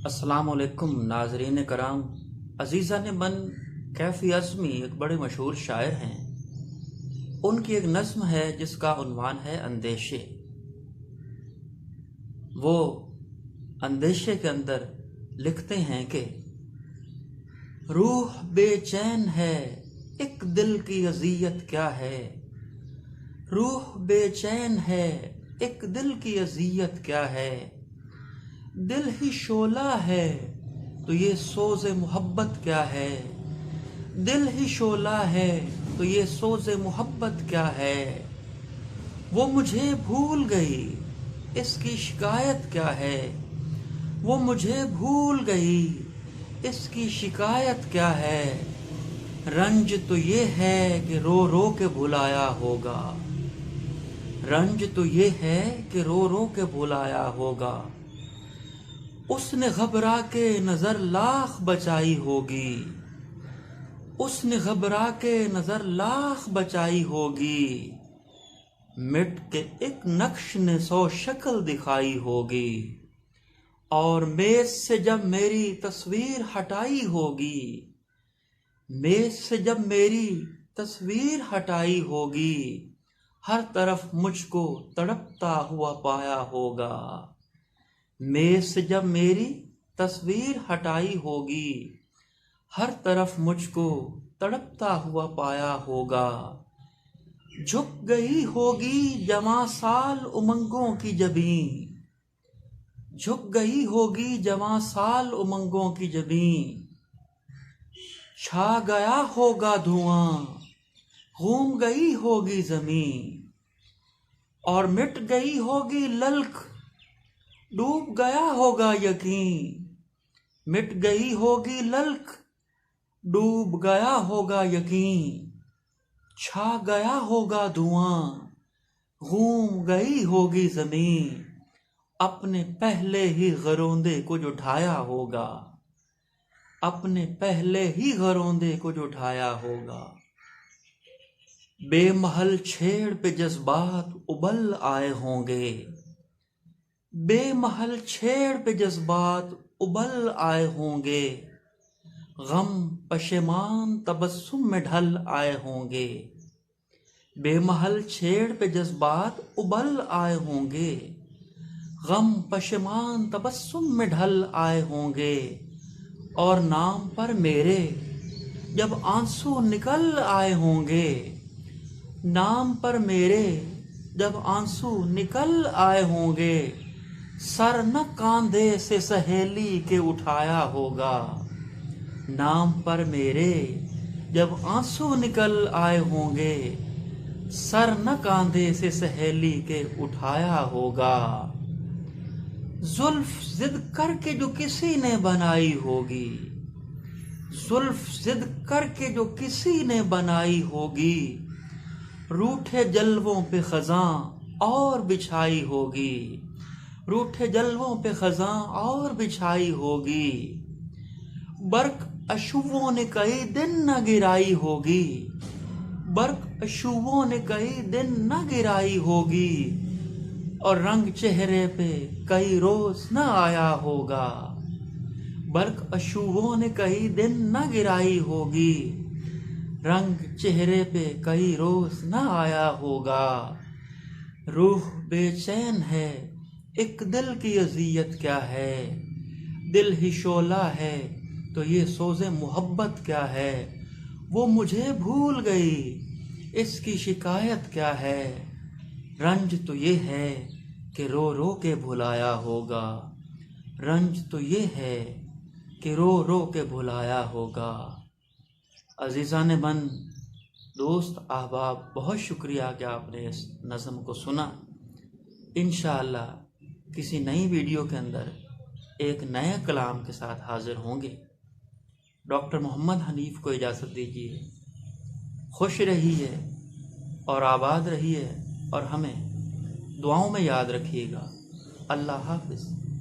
السلام علیکم ناظرین کرام، عزیزان من کیفی اعظمی ایک بڑے مشہور شاعر ہیں۔ ان کی ایک نظم ہے جس کا عنوان ہے اندیشے۔ وہ اندیشے کے اندر لکھتے ہیں کہ روح بے چین ہے، ایک دل کی اذیت کیا ہے۔ روح بے چین ہے، ایک دل کی اذیت کیا ہے۔ دل ہی شعلہ ہے تو یہ سوز محبت کیا ہے۔ دل ہی شعلہ ہے تو یہ سوز محبت کیا ہے۔ وہ مجھے بھول گئی، اس کی شکایت کیا ہے۔ وہ مجھے بھول گئی، اس کی شکایت کیا ہے۔ رنج تو یہ ہے کہ رو رو کے بھلایا ہوگا۔ رنج تو یہ ہے کہ رو رو کے بھلایا ہوگا۔ اس نے گھبرا کے نظر لاکھ بچائی ہوگی۔ اس نے گھبرا کے نظر لاکھ بچائی ہوگی۔ مٹ کے ایک نقش نے 100 شکل دکھائی ہوگی۔ اور میز سے جب میری تصویر ہٹائی ہوگی۔ میز سے جب میری تصویر ہٹائی ہوگی۔ ہر طرف مجھ کو تڑپتا ہوا پایا ہوگا۔ میز سے جب میری تصویر ہٹائی ہوگی۔ ہر طرف مجھ کو تڑپتا ہوا پایا ہوگا۔ جھک گئی ہوگی جواں سال امنگوں کی جبیں۔ جھک گئی ہوگی جواں سال امنگوں کی جبیں۔ چھا گیا ہوگا دھواں، گھوم گئی ہوگی زمیں۔ اور مٹ گئی ہوگی للک، ڈوب گیا ہوگا یقین۔ مٹ گئی ہوگی للک، ڈوب گیا ہوگا یقین۔ چھا گیا ہوگا دھواں، گھوم گئی ہوگی زمین۔ اپنے پہلے ہی غروندے کو جو ڈھایا ہوگا۔ اپنے پہلے ہی غروندے کو جو ڈھایا ہوگا۔ بے محل چھیڑ پہ جذبات ابل آئے ہوں گے۔ بے محل چھیڑ پہ جذبات ابل آئے ہوں گے۔ غم پشیمان تبسم میں ڈھل آئے ہوں گے۔ بے محل چھیڑ پہ جذبات ابل آئے ہوں گے۔ غم پشیمان تبسم میں ڈھل آئے ہوں گے۔ اور نام پر میرے جب آنسو نکل آئے ہوں گے۔ نام پر میرے جب آنسو نکل آئے ہوں گے۔ سر نہ کاندھے سے سہیلی کے اٹھایا ہوگا۔ نام پر میرے جب آنسو نکل آئے ہوں گے۔ سر نہ کاندھے سے سہیلی کے اٹھایا ہوگا۔ زلف ضد کر کے جو کسی نے بنائی ہوگی۔ زلف ضد کر کے جو کسی نے بنائی ہوگی۔ روٹھے جلووں پہ خزاں اور بچھائی ہوگی۔ روٹھے جلووں پہ خزاں اور بچھائی ہوگی۔ برق اشووں نے کئی دن نہ گرائی ہوگی۔ برق اشووں نے کئی دن نہ گرائی ہوگی۔ اور رنگ چہرے پہ کئی روز نہ آیا ہوگا۔ برق اشووں نے کئی دن نہ گرائی ہوگی۔ رنگ چہرے پہ کئی روز نہ آیا ہوگا۔ روح بے چین ہے، ایک دل کی اذیت کیا ہے۔ دل ہی شعلہ ہے تو یہ سوز محبت کیا ہے۔ وہ مجھے بھول گئی، اس کی شکایت کیا ہے۔ رنج تو یہ ہے کہ رو رو کے بھلایا ہوگا۔ رنج تو یہ ہے کہ رو رو کے بھلایا ہوگا۔ عزیزان من، دوست احباب، بہت شکریہ کہ آپ نے اس نظم کو سنا۔ انشاءاللہ کسی نئی ویڈیو کے اندر ایک نئے کلام کے ساتھ حاضر ہوں گے۔ ڈاکٹر محمد حنیف کو اجازت دیجیے۔ خوش رہیے اور آباد رہیے اور ہمیں دعاؤں میں یاد رکھیے گا۔ اللہ حافظ۔